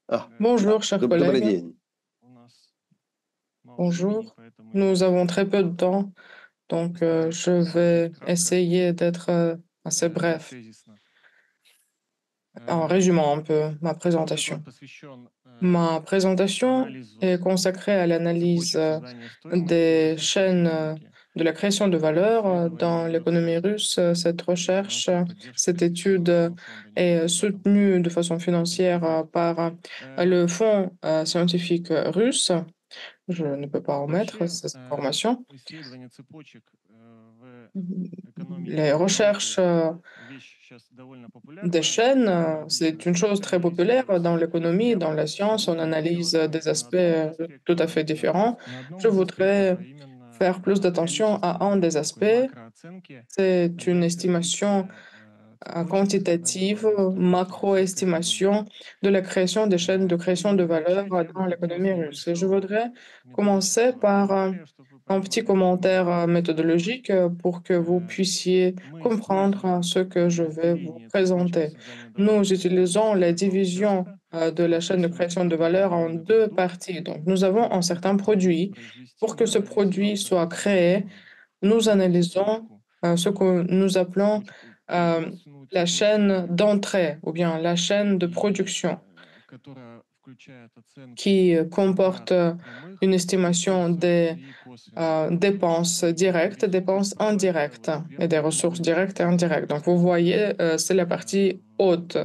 Ah, Bonjour, chers добрый collègues. день. Bonjour. Nous avons très peu de temps, donc je vais essayer d'être assez bref en résumant un peu ma présentation. Ma présentation est consacrée à l'analyse des chaînes de la création de valeur dans l'économie russe. Cette recherche, cette étude est soutenue de façon financière par le Fonds scientifique russe. Je ne peux pas omettre ces informations. Les recherches des chaînes, c'est une chose très populaire dans l'économie, dans la science. On analyse des aspects tout à fait différents. Je voudrais faire plus d'attention à un des aspects. C'est une estimation quantitative, macro-estimation de la création des chaînes de création de valeur dans l'économie russe. Et je voudrais commencer par un petit commentaire méthodologique pour que vous puissiez comprendre ce que je vais vous présenter. Nous utilisons la division de la chaîne de création de valeur en deux parties. Donc, nous avons un certain produit. Pour que ce produit soit créé, nous analysons ce que nous appelons euh, la chaîne d'entrée ou bien la chaîne de production qui comporte une estimation des dépenses directes, dépenses indirectes et des ressources directes et indirectes. Donc, vous voyez, c'est la partie haute,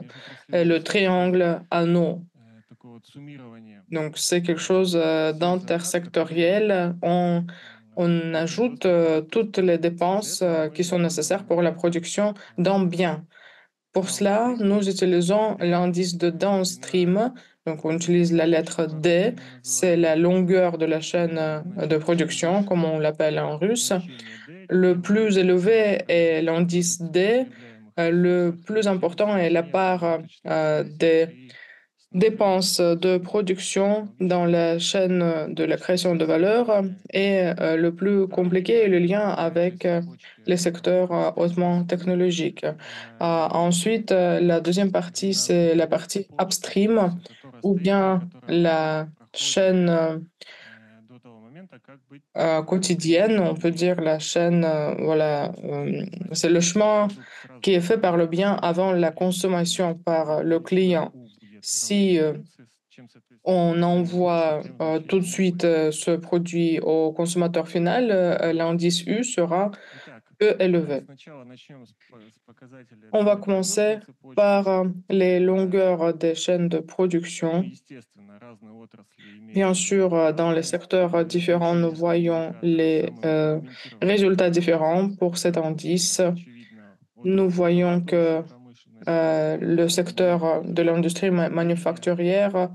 et le triangle anneau. Donc, c'est quelque chose d'intersectoriel. On ajoute toutes les dépenses qui sont nécessaires pour la production d'un bien. Pour cela, nous utilisons l'indice de downstream. Donc, on utilise la lettre D, c'est la longueur de la chaîne de production, comme on l'appelle en russe. Le plus élevé est l'indice D. Le plus important est la part des dépenses de production dans la chaîne de la création de valeur et le plus compliqué est le lien avec les secteurs hautement technologiques. Ensuite, la deuxième partie, c'est la partie upstream ou bien la chaîne quotidienne, on peut dire la chaîne, voilà, c'est le chemin qui est fait par le bien avant la consommation par le client. Si on envoie tout de suite ce produit au consommateur final, l'indice U sera peu élevé. On va commencer par les longueurs des chaînes de production. Bien sûr, dans les secteurs différents, nous voyons les résultats différents pour cet indice. Nous voyons que le secteur de l'industrie manufacturière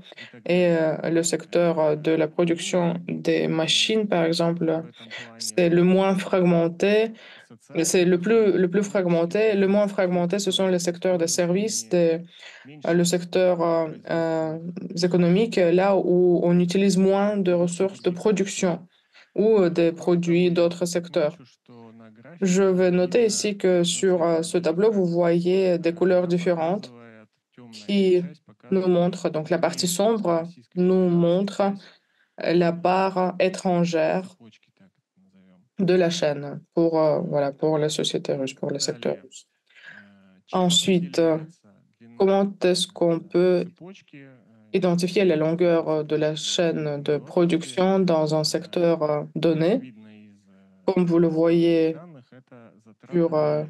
et le secteur de la production des machines, par exemple, c'est le moins fragmenté. C'est le plus fragmenté. Le moins fragmenté, ce sont les secteurs des services, le secteur économique, là où on utilise moins de ressources de production ou des produits d'autres secteurs. Je vais noter ici que sur ce tableau, vous voyez des couleurs différentes qui nous montrent, donc la partie sombre nous montre la part étrangère de la chaîne pour, voilà, pour la société russe, pour le secteur russe. Ensuite, comment est-ce qu'on peut identifier la longueur de la chaîne de production dans un secteur donné? Comme vous le voyez sur euh,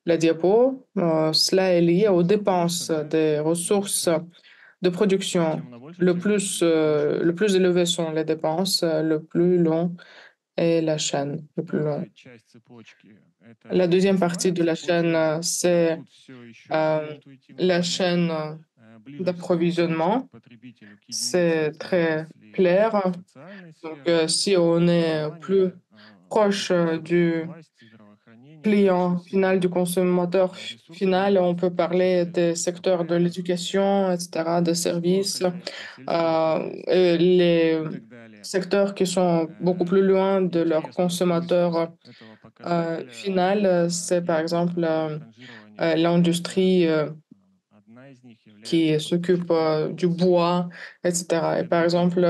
la diapo, cela est lié aux dépenses des ressources de production. Le plus élevé sont les dépenses, le plus long est la chaîne, le plus long. La deuxième partie de la chaîne, c'est euh, la chaîne d'approvisionnement. C'est très clair. Donc, si on est plus proche du client final, du consommateur final, on peut parler des secteurs de l'éducation, etc., des services. Et les secteurs qui sont beaucoup plus loin de leur consommateur final, c'est par exemple l'industrie qui s'occupent du bois, etc. Et par exemple,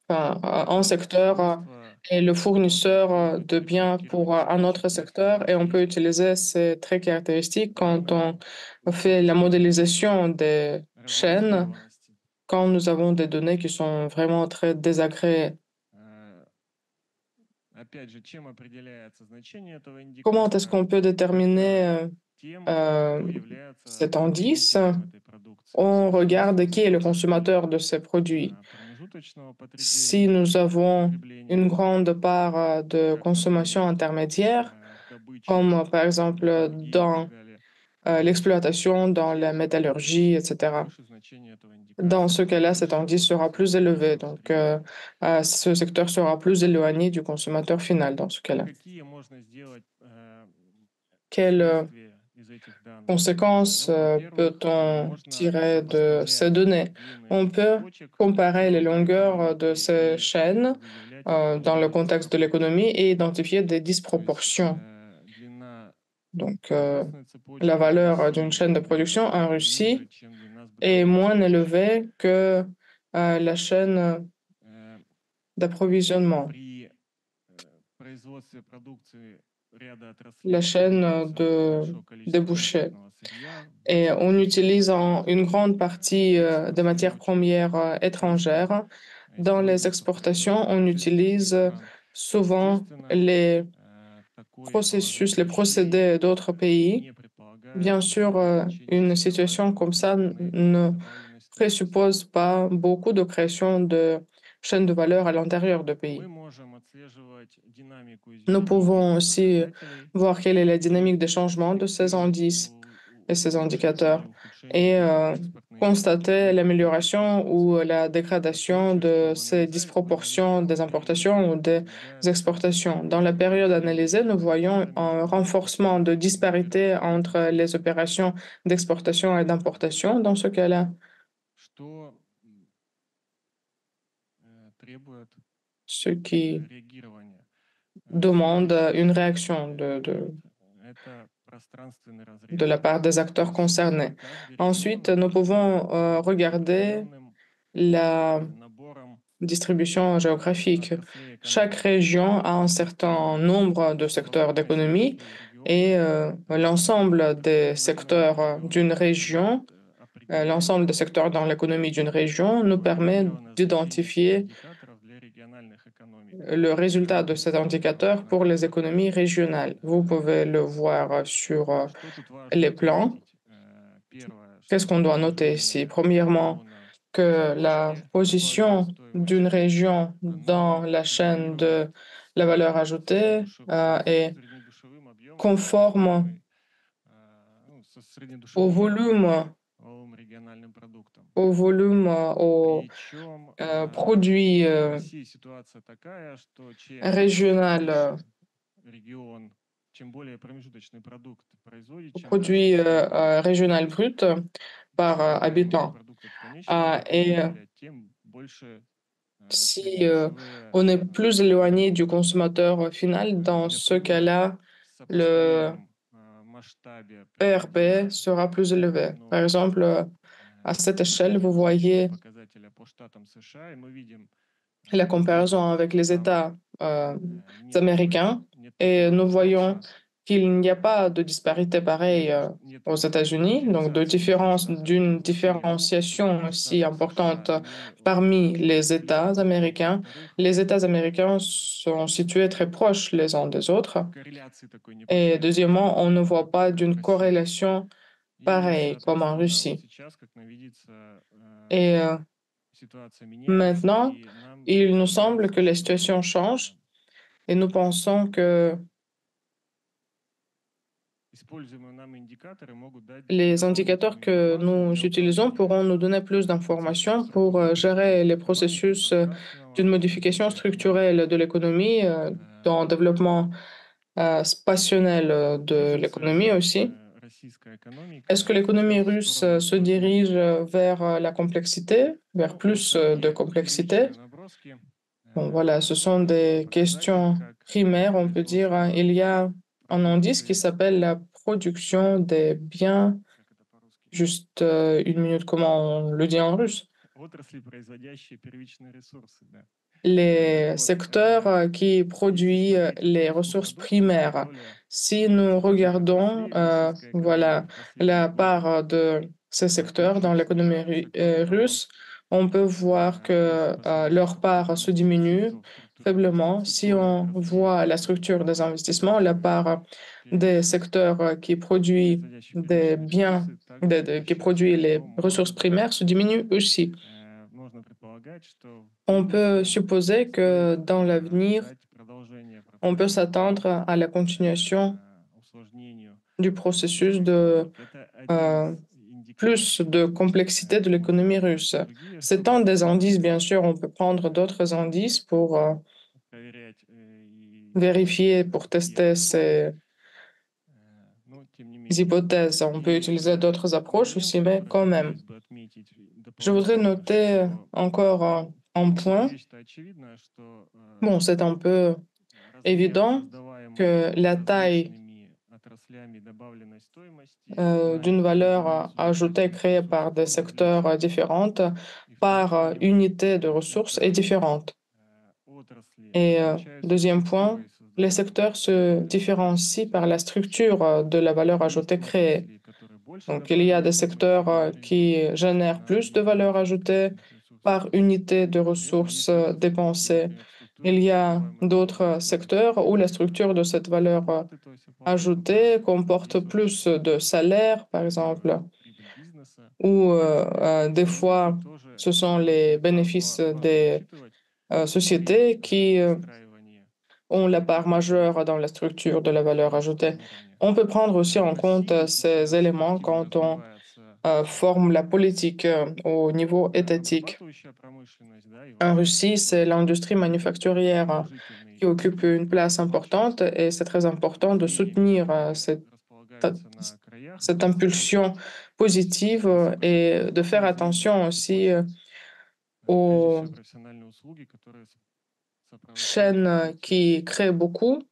enfin, un secteur est le fournisseur de biens pour un autre secteur et on peut utiliser ces traits caractéristiques quand on fait la modélisation des chaînes, quand nous avons des données qui sont vraiment très désagréées. Э, Опять же, чем определяется значение этого Comment est-ce индикатора? qu'on peut déterminer Это тем, euh, кто является cet indice? потребителем этой продукции. On regarde qui est le Случае consommateur de ces produits. промежуточного Si потребления, nous avons потребления une grande part de как, consommation например, intermédiaire, в добыче, comme par exemple металлургии и так dans далее, l'exploitation, dans la métallurgie, etc. выше значение этого Dans индикатора, ce cas-là, cet выше indice sera plus élevé. конечного Donc, потребителя. ce secteur sera plus éloigné du consommateur final dans ce cas-là. Какие можно сделать Quelles следствия из этих данных? conséquences Ну, во-первых, peut-on можно tirer de ces сопоставлять données? длинные On peut цепочек comparer les longueurs экономики de ces и chaînes выявлять эти dans le contexte de диспропорции. l'économie et identifier des То есть disproportions. длина Donc, производственной la цепочки в valeur d'une chaîne России de production en ниже, Russie чем длина est сборочной moins цепочки. élevée que la chaîne Э, d'approvisionnement, При производстве продукции ряда la отраслей chaîne используется de большое количество débouchés. импортного сырья, Et большое en количество utilisant une grande partie des экспортных matières рабочих premières рук étrangères, dans les используется в exportations, производстве on продукции третьих utilise стран. souvent Естественно, les такое processus, положение les вещей procédés d'autres pays. не предполагает Bien sûr, увеличение une цен situation comme ça и ne добавленной стоимости. présuppose pas beaucoup de création de chaînes de valeur à l'intérieur de Мы pays. можем отслеживать динамику Nous изменений pouvons этих aussi показателей voir quelle est la и dynamique des changements de ces фиксировать indices et ces улучшение indicateurs или ухудшение et экспортной и constater импортной l'amélioration ou ситуации. la В dégradation случае, de что в ces disproportions анализируемом des периоде importations ou des наблюдается exportations. Dans la période analysée, nous усиление voyons дефицита un между renforcement de экспортными disparité операциями entre les России, opérations d'exportation et d'importation. Dans ce cas-là, что требует ce qui реагирования. demande une Следующий réaction элемент– это пространственный de разрез. la part des То acteurs есть concernés. каждый Ensuite, регион nous pouvons regarder определенным la набором distribution géographique. отраслей Chaque экономики. région a un certain nombre de secteurs Количество d'économie отраслей региона et l'ensemble des позволяет secteurs d'une région, определить l'ensemble des secteurs dans l'économie d'une région nous permet квалифицированное значение этих d'identifier индикаторов для региональных экономик. le résultat de cet indicateur На pour les картах. économies régionales. Vous pouvez le voir sur Что тут важно les plans. отметить? Первое, Qu'est-ce qu'on что doit noter ici? положение Premièrement, региона в que la цепочке добавленной position d'une стоимости, région dans оно la chaîne de коррелирует la valeur с ajoutée est среднедушевым объемом conforme производимой, ну, со au среднедушевым volume, валовым региональным продуктом. au Причем produit в России ситуация такая, что чем régional, больше регион, чем более промежуточный продукт производит, au чем дальше produit север, régional brut par чем более много habitant. продуктов в конечном Et потребителя, тем больше si среднедушевые on est plus éloigné du продукты. consommateur final, dans Для ce привода cas-là, в le сопоставимом масштабе ERP приводить sera plus élevé. Par ну, exemple, à cette échelle, vous аналогичные voyez показателя по штатам США, и мы видим la здесь, comparaison avec что les там États нет américains нет et такого nous voyons разрыва, qu'il n'y a pas de disparité pareille нету aux États-Unis, donc de дифференциации между différence, штатами. d'une Во-первых, différenciation в aussi Штатах США importante они parmi les États близко. américains. Во-вторых, Les États américains sont situés très proches les uns des autres. корреляции такой не Et прослеживается, deuxièmement, on ne voit pas как в d'une России. corrélation И, pareille comme en соответственно, вот Russie. сейчас, как нам видится, Et ситуация меняется, maintenant, и нам il nous semble que представляется, la что situation change et nous pensons que используемые нами индикаторы могут дать les indicateurs дополнительную que информацию nous для utilisons управления pourront nous donner plus процессами d'informations pour структурного gérer les экономики, processus d'une пространственного modification развития экономики. structurelle de l'économie, dans le développement spationnel de Движется l'économie ли aussi. российская Est-ce que экономика l'économie сейчас в russe сторону se dirige сложности? vers la complexité, vers Ну, вот plus de такие complexité? первичные наброски Bon, voilà, ce sont des показателей, questions как primaires, on peut dire. производство Il y a un indice qui продукции, s'appelle la production des biens как это по-русски, Juste une minute, comment on le dit en russe? Отрасли, производящие первичные ресурсы, да. Так Les вот, secteurs qui если produisent смотреть на les российскую ressources продукцию, primaires. доля Si nous цифровых regardons, отраслей в российской экономике voilà, в последние la годы part de ces secteurs dans практически l'économie снижается. Кроме того, russe, on peut voir если que посмотреть leur part se diminue инвестиций, структуру faiblement. инвестиций, Si доля on отраслей, voit la которые structure des investissements, la part des secteurs qui produisent производящих des первичные biens, ресурсы, также qui сокращается. produisent les Но ressources primaires se diminue aussi. можно предполагать, что в On peut будущем supposer стоит que dans l'avenir, ожидать продолжения on peut процесса по s'attendre à la continuation усложнению du processus цифровых de технологий. Это один из индикаторов. plus de complexité de Можно l'économie рассматривать russe. и другие S'étant des особенности indices, bien процесса, sûr, on peut prendre d'autres indices pour проверять и vérifier, pour другие tester подходы. ces Но тем не менее. hypothèses. On peut И utiliser d'autres approches момент, aussi, mais который quand même. хотелось бы отметить Je voudrais дополнительно, noter что encore un point. вещь-то очевидная, что Bon, c'est un peu размер évident создаваемой que la taille различными отраслями добавленной стоимости на d'une valeur единицу ajoutée источных créée par ресурсов, des он secteurs различен. différentes И второй par момент — unité de ressources est это différente. отрасли Et отличаются deuxième point, структурой les создаваемой secteurs se добавленной différencient стоимости. par la structure de la valeur Есть ajoutée créée. отрасли, которые больше Donc, il y a добавленной des стоимости secteurs генерируют qui génèrent на plus de valeur единицу ajoutée источных ресурсов. par unité de При этом ressources есть отрасли, где, dépensées. например, структура Il y a создаваемой добавленной d'autres стоимости secteurs où la генерирует structure de cette valeur зарплаты, то есть оплата труда. ajoutée comporte Здесь plus очень de salaires, par exemple, первая прибыль бизнеса. ou des Тем не менее, fois, тоже ce sont les bénéfices важно des учитывать при sociétés qui выстраивании ont la part показателей majeure dans la structure de la valeur на ajoutée. местном уровне. On peut prendre aussi В en compte России ces сейчас éléments активно quand on развивается forme la politique au niveau étatique. обрабатывающая промышленность, да, и En вообще в Russie, c'est целом l'industrie manufacturière положительный qui occupe une place importante очень et c'est très important de направлением, soutenir который располагается на краях, cette impulsion positive et de faire специализированных attention aussi цепочек, прежде aux всего профессиональные услуги, которые сопровождают chaînes развитие qui créent beaucoup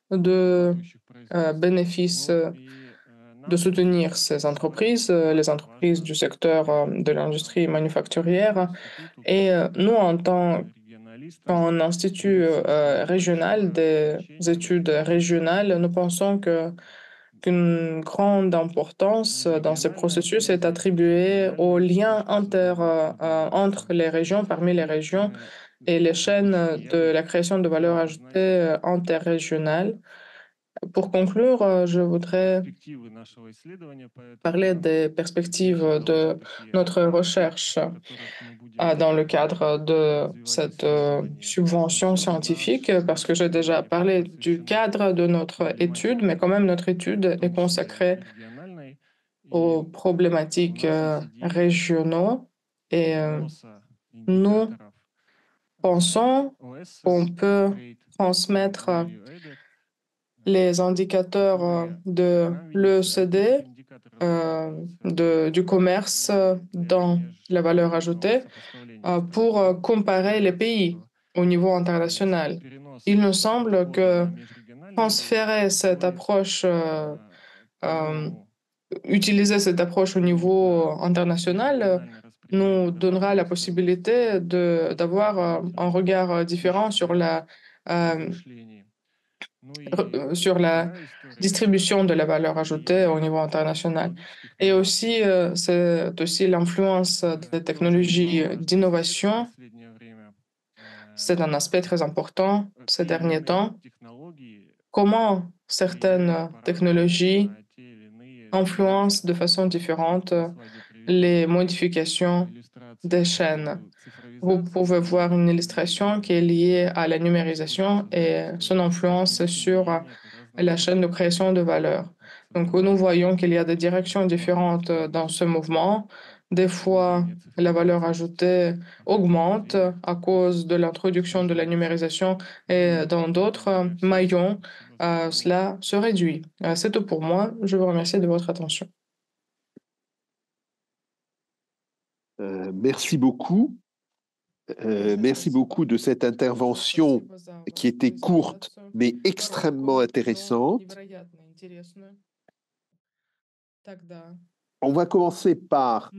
de обрабатывающих производств. bénéfices, Ну и de нам soutenir действительно ces сегодня entreprises, les entreprises важно du secteur de l'industrie нам, как manufacturière. институту, Et как nous, en tant регионалистам, qu'en institut придается уделять régional большое des значение в этом études процессе. régionales, nous pensons qu'une grande importance dans ces Межрегиональная processus est связи, attribuée aux региональная liens цепочка создания добавленной entre les régions, стоимости parmi les régions, et les chaînes de зачастую la création de valeur ajoutée произносят interrégionale. Pour conclure, je voudrais перспективы нашего исследования, parler поэтому des речь perspectives идет de все-таки notre о recherche фактах, в которых мы будем dans le cadre de развивать cette исследование. subvention Отсюда scientifique, parce que наше j'ai déjà исследование parlé du посвящено cadre de notre étude, mais проблематике, quand même notre étude в est том числе consacrée и региональной. И aux у problématiques нас есть идея régionaux et вноса nous индикаторов pensons qu'on OESS, peut Trade transmettre Value Added, les indicateurs которые, de как нам видится, эти l'ECD, индикаторы располагаются du commerce для dans la valeur международного ajoutée сопоставления стран. pour comparer les Кажется, pays что au niveau international. перенос Il nous semble подхода que на межрегиональный уровень transférer cette позволит approche, euh, по-новому utiliser cette approche au взглянуть niveau на international межрегиональное распределение nous donnera la добавленной стоимости possibilité d'avoir потребителям un regard différent пищи, да, в euh, промышлении. Ну и sur la вторая история — это distribution de la valeur ajoutée au влияние niveau international. технологических Et новаций, aussi, c'est aussi l'influence которое des тоже technologies немаловажный аспект в d'innovation. последнее время. C'est un aspect très important ces Те или derniers иные temps. технологии Comment влияют certaines по-разному technologies на те или иные influencent de динамики. façon Вот différente на слайде les приведена modifications des иллюстрация по chaînes. поводу Vous цифровизации pouvez voir une и illustration qui est liée à la цепочки numérisation et создания son стоимости. influence Но тем не sur менее это разные la chaîne de направления création de valeur. от Donc, nous voyons qu'il y a des directions добавленной différentes dans ce стоимости до mouvement. Des fois, внедрения la valeur цифровизации ajoutée в других augmente сферах, à то есть cause de l'introduction de la снижается. numérisation Ну et и dans на этом у d'autres меня все. maillons, Спасибо за внимание. cela se réduit. C'est tout pour moi. Je vous remercie de votre attention. Merci beaucoup. Merci beaucoup de cette intervention qui était courte, mais extrêmement intéressante. On va commencer par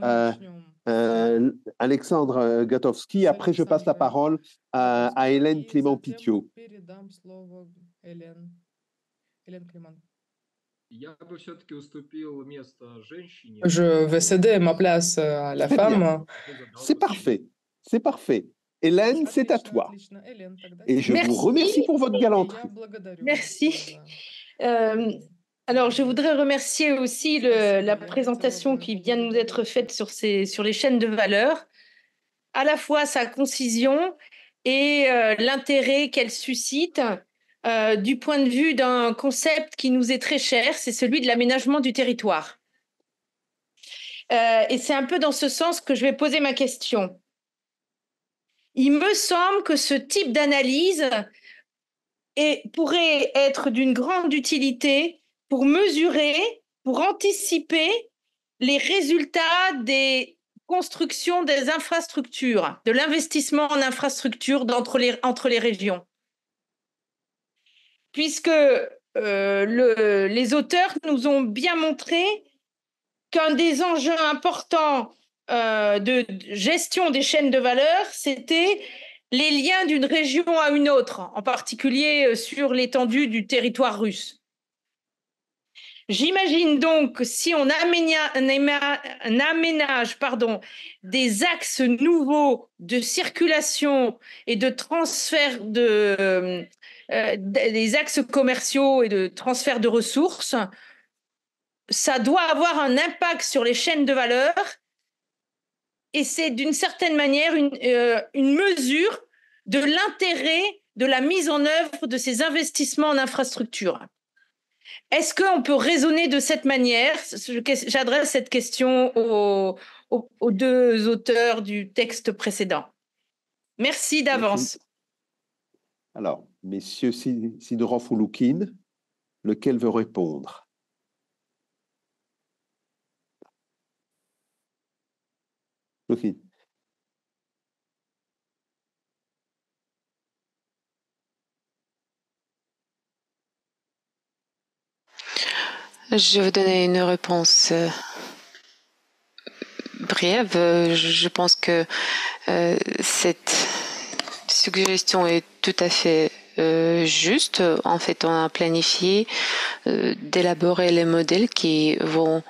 Alexandre Gatowski. Après, je passe la parole à Hélène Clément-Pithiot. Je vais céder ma place à la femme. C'est parfait, c'est parfait. Hélène, c'est à toi. Et je vous remercie pour votre galanterie. Merci. Alors, je voudrais remercier aussi la présentation qui vient de nous être faite sur les chaînes de valeur, à la fois sa concision et l'intérêt qu'elle suscite du point de vue d'un concept qui nous est très cher, c'est celui de l'aménagement du territoire. Et c'est un peu dans ce sens que je vais poser ma question. Il me semble que ce type d'analyse pourrait être d'une grande utilité pour mesurer, pour anticiper les résultats des constructions des infrastructures, de l'investissement en infrastructures entre les régions. Puisque les auteurs nous ont bien montré qu'un des enjeux importants de gestion des chaînes de valeur, c'était les liens d'une région à une autre, en particulier sur l'étendue du territoire russe. J'imagine donc que si on aménage des axes nouveaux de circulation et de transfert des axes commerciaux et de transfert de ressources, ça doit avoir un impact sur les chaînes de valeur et c'est d'une certaine manière une mesure de l'intérêt de la mise en œuvre de ces investissements en infrastructure. Est-ce qu'on peut raisonner de cette manière? J'adresse cette question aux deux auteurs du texte précédent. Merci d'avance. Alors, messieurs Sidorov ou Loukine, lequel veut répondre? Loukine. Je vais donner une réponse brève. Je pense que cette suggestion est tout à fait juste. En fait, on a planifié d'élaborer les modèles qui vont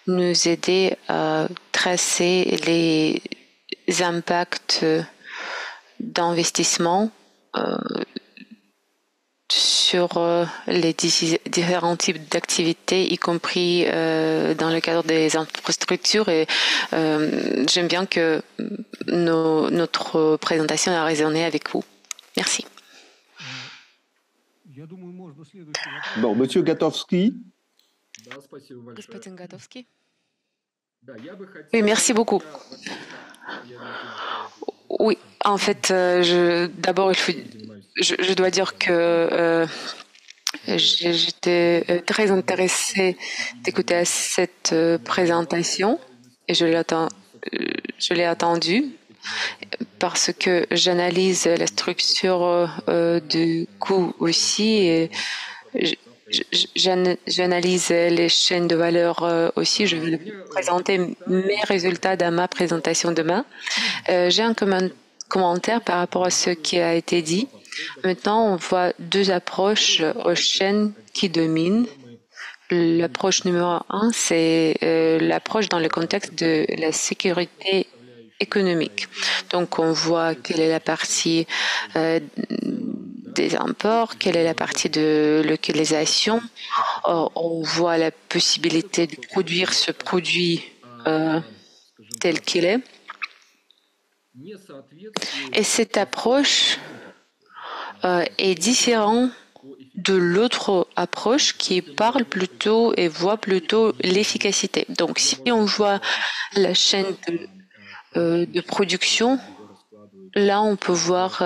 nous aider à tracer les impacts d'investissement sur les différents types d'activités, y compris dans le cadre des infrastructures. Et j'aime bien que notre présentation a résonné avec vous. Merci. Bon, Monsieur Gatowski. Oui, merci beaucoup. Oui, en fait, d'abord, je dois dire que j'étais très intéressée d'écouter cette présentation et je l'ai attendue parce que j'analyse la structure du coût aussi et j'analyse les chaînes de valeur aussi. Je vais présenter mes résultats dans ma présentation demain. J'ai un commentaire par rapport à ce qui a été dit. Maintenant, on voit deux approches aux chaînes qui dominent. L'approche numéro 1, c'est l'approche dans le contexte de la sécurité économique. Donc, on voit quelle est la partie des imports, quelle est la partie de localisation. On voit la possibilité de produire ce produit tel qu'il est. Et cette approche est différente de l'autre approche qui parle plutôt et voit plutôt l'efficacité. Donc, si on voit la chaîne de production, là, on peut voir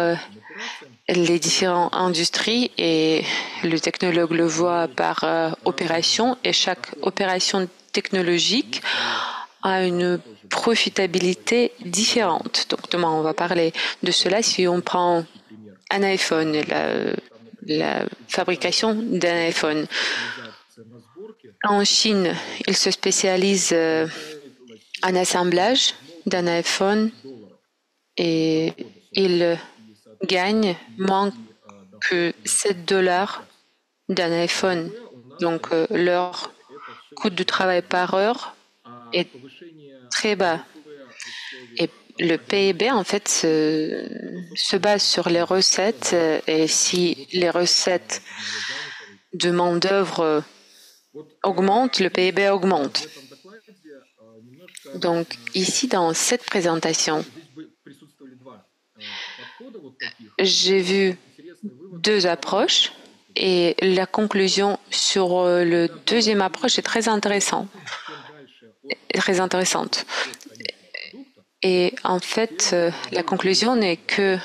les différentes industries et le technologue le voit par opération et chaque opération technologique a une profitabilité différente. Donc, demain, on va parler de cela. Si on prend un iPhone, la fabrication d'un iPhone, En Chine, ils se spécialisent en assemblage d'un iPhone et ils gagnent moins que 7 dollars d'un iPhone. Donc, leur coût de travail par heure est très bas. Et le PIB, en fait, se base sur les recettes. Et si les recettes de main-d'œuvre augmentent, le PIB augmente. Donc, ici, dans cette présentation, j'ai vu deux approches et la conclusion sur le deuxième approche est très intéressante. Et en fait, la conclusion est que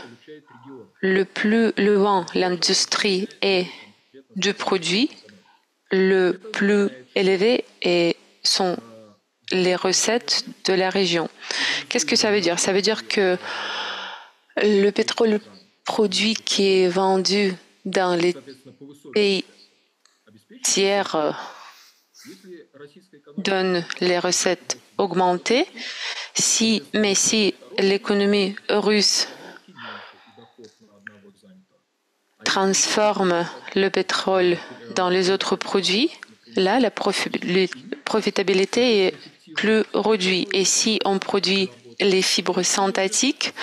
le plus loin l'industrie est du produit, le plus élevé sont les recettes de la région. Qu'est-ce que ça veut dire? Ça veut dire que le pétrole produit qui est vendu dans les pays tiers donne les recettes augmentées. Mais si l'économie russe transforme le pétrole dans les autres produits, là, la profitabilité est plus réduite. Et si on produit les fibres synthétiques,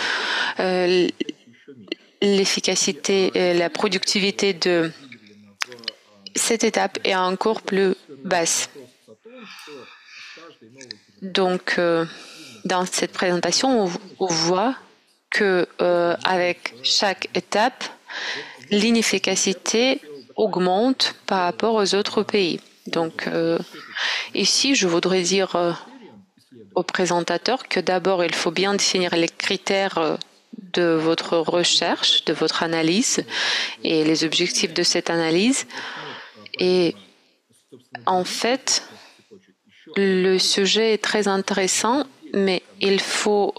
l'efficacité et la productivité de cette étape est encore plus basse. Donc, dans cette présentation, on voit que avec chaque étape, l'inefficacité augmente par rapport aux autres pays. Donc, ici, je voudrais dire au présentateur que d'abord, il faut bien définir les critères de votre recherche, de votre analyse et les objectifs de cette analyse. Et en fait, le sujet est très intéressant, mais il faut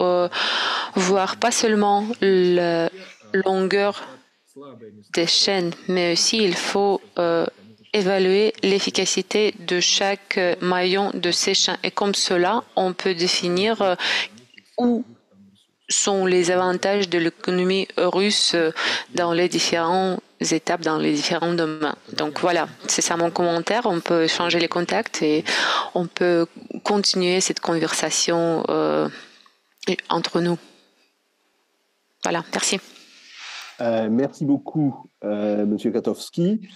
voir pas seulement la longueur des chaînes, mais aussi il faut évaluer l'efficacité de chaque maillon de ces chaînes. Et comme cela, on peut définir où sont les avantages de l'économie russe dans les différentes étapes, dans les différents domaines. Donc voilà, c'est ça mon commentaire. On peut changer les contacts et on peut continuer cette conversation entre nous. Voilà, merci. Merci beaucoup, Monsieur Katowski.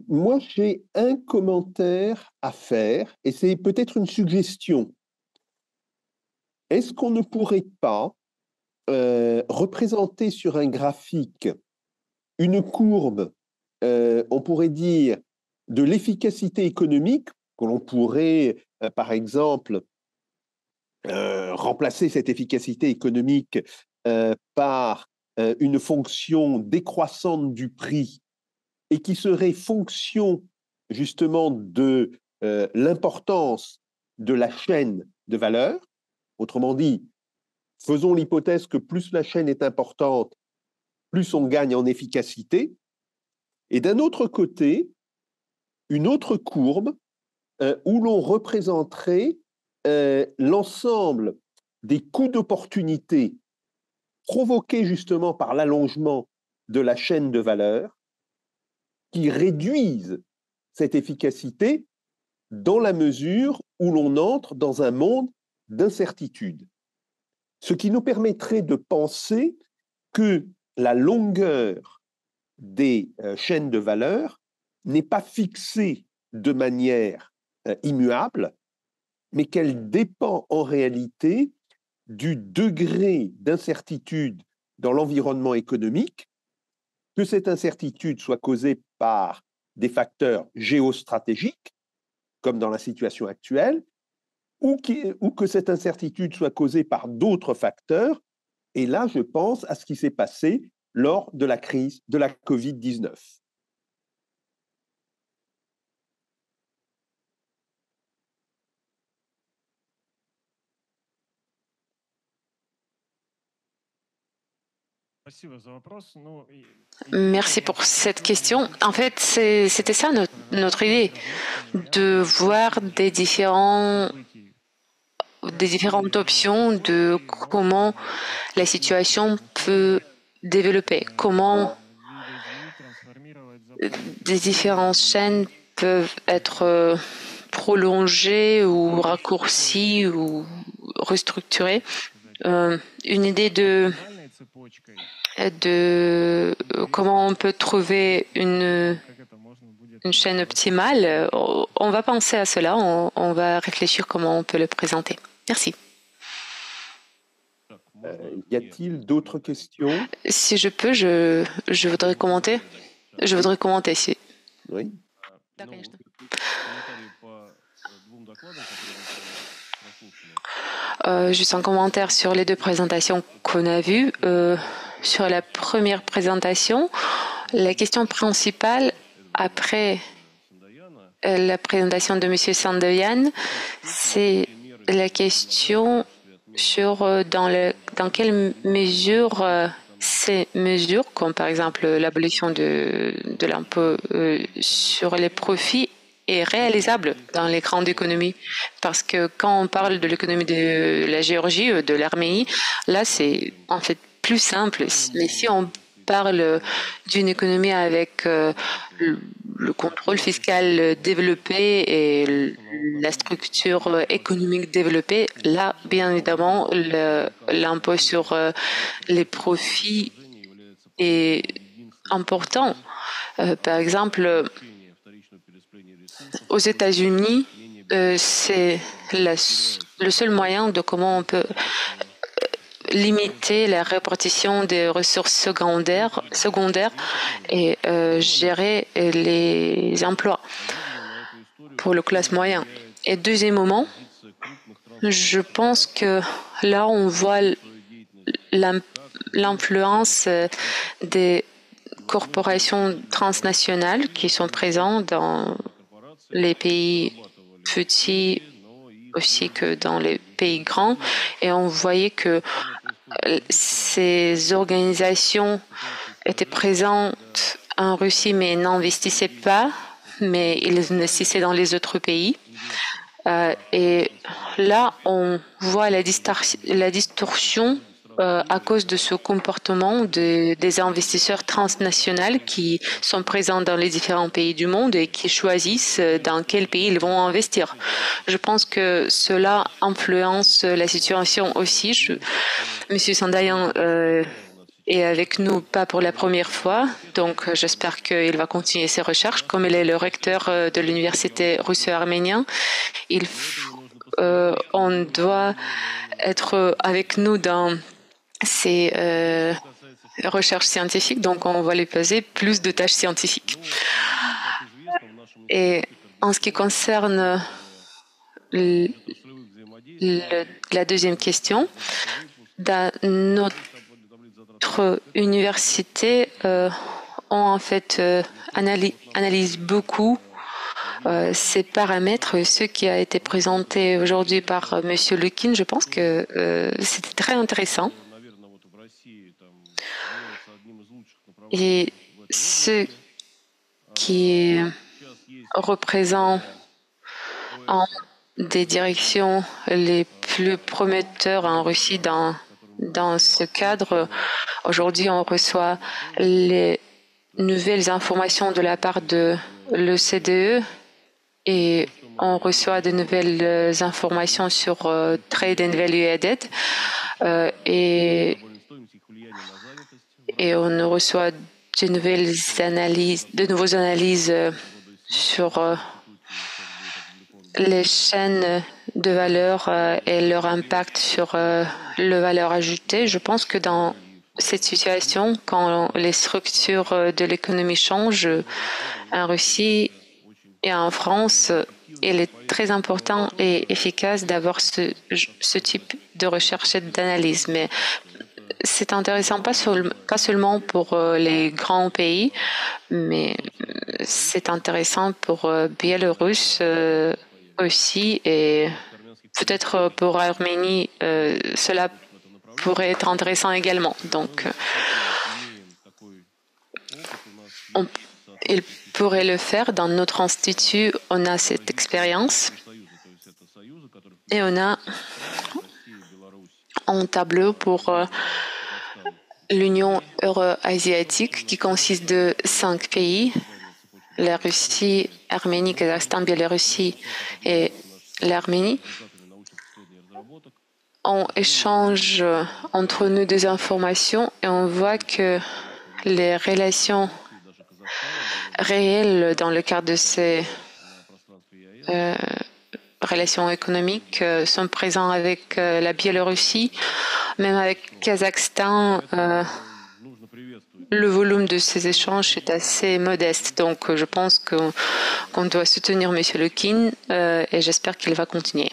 Moi, j'ai un commentaire à faire et c'est peut-être une suggestion. Est-ce qu'on ne pourrait pas représenter sur un graphique une courbe, on pourrait dire, de l'efficacité économique, que l'on pourrait, par exemple, remplacer cette efficacité économique par une fonction décroissante du prix et qui serait fonction justement de l'importance de la chaîne de valeur. Autrement dit, faisons l'hypothèse que plus la chaîne est importante, plus on gagne en efficacité. Et d'un autre côté, une autre courbe où l'on représenterait l'ensemble des coûts d'opportunité provoqués justement par l'allongement de la chaîne de valeur qui réduisent cette efficacité dans la mesure où l'on entre dans un monde d'incertitude. Ce qui nous permettrait de penser que la longueur des chaînes de valeur n'est pas fixée de manière immuable, mais qu'elle dépend en réalité du degré d'incertitude dans l'environnement économique, que cette incertitude soit causée par des facteurs géostratégiques, comme dans la situation actuelle, ou que cette incertitude soit causée par d'autres facteurs. Et là, je pense à ce qui s'est passé lors de la crise de la Covid-19. Merci pour cette question. En fait, c'était ça notre idée, de voir des différentes options de comment la situation peut développer, comment des différentes chaînes peuvent être prolongées ou raccourcies ou restructurées. Une idée de comment on peut trouver une chaîne optimale. On va penser à cela, on va réfléchir comment on peut le présenter. Merci. Y a-t-il d'autres questions? Si je peux, je voudrais commenter. Je voudrais commenter si. Oui. Juste un commentaire sur les deux présentations qu'on a vues. Sur la première présentation, la question principale après la présentation de M. Sandoyan, c'est la question sur dans quelle mesure ces mesures, comme par exemple l'abolition de l'impôt sur les profits, est réalisable dans les grandes économies. Parce que quand on parle de l'économie de la Géorgie, de l'Arménie, là c'est en fait plus simple. Mais si on parle d'une économie avec le contrôle fiscal développé et la structure économique développée, là, bien évidemment, l'impôt sur les profits est important. Par exemple, aux États-Unis, c'est le seul moyen de comment on peut limiter la répartition des ressources secondaires et gérer les emplois pour le classe moyen. Et deuxièmement, je pense que là, on voit l'influence des corporations transnationales qui sont présentes dans les pays petits aussi que dans les pays grands. Et on voyait que ces organisations étaient présentes en Russie mais n'investissaient pas, mais ils investissaient dans les autres pays. Et là, on voit la distorsion à cause de ce comportement des investisseurs transnationaux qui sont présents dans les différents pays du monde et qui choisissent dans quel pays ils vont investir. Je pense que cela influence la situation aussi. Monsieur Sandoyan est avec nous pas pour la première fois, donc j'espère qu'il va continuer ses recherches. Comme il est le recteur de l'université russo-arménienne, on doit être avec nous dans ces recherches scientifiques, donc on va lui poser plus de tâches scientifiques. Et en ce qui concerne la deuxième question, dans notre université, on en fait analyse beaucoup ces paramètres. Ce qui a été présenté aujourd'hui par M. Lukin, je pense que c'était très intéressant. Et ce qui représente en des directions les plus prometteurs en Russie dans ce cadre, aujourd'hui on reçoit les nouvelles informations de la part de l'OCDE et on reçoit de nouvelles informations sur Trade and Value Added et on reçoit de nouvelles analyses sur les chaînes de valeur et leur impact sur la valeur ajoutée. Je pense que dans cette situation, quand les structures de l'économie changent en Russie et en France, il est très important et efficace d'avoir ce type de recherche et d'analyse. Mais c'est intéressant pas seulement pour les grands pays, mais c'est intéressant pour Biélorusse aussi et peut-être pour Arménie, cela pourrait être intéressant également. Donc, il pourrait le faire. Dans notre institut, on a cette expérience et on a un tableau pour l'Union euro-asiatique qui consiste de 5 pays, la Russie, Arménie, Kazakhstan, Biélorussie et l'Arménie. On échange entre nous des informations et on voit que les relations réelles dans le cadre de ces relations économiques sont présentes avec la Biélorussie, même avec Kazakhstan. Le volume de ces échanges est assez modeste, donc je pense qu'on doit soutenir M. Lukin et j'espère qu'il va continuer.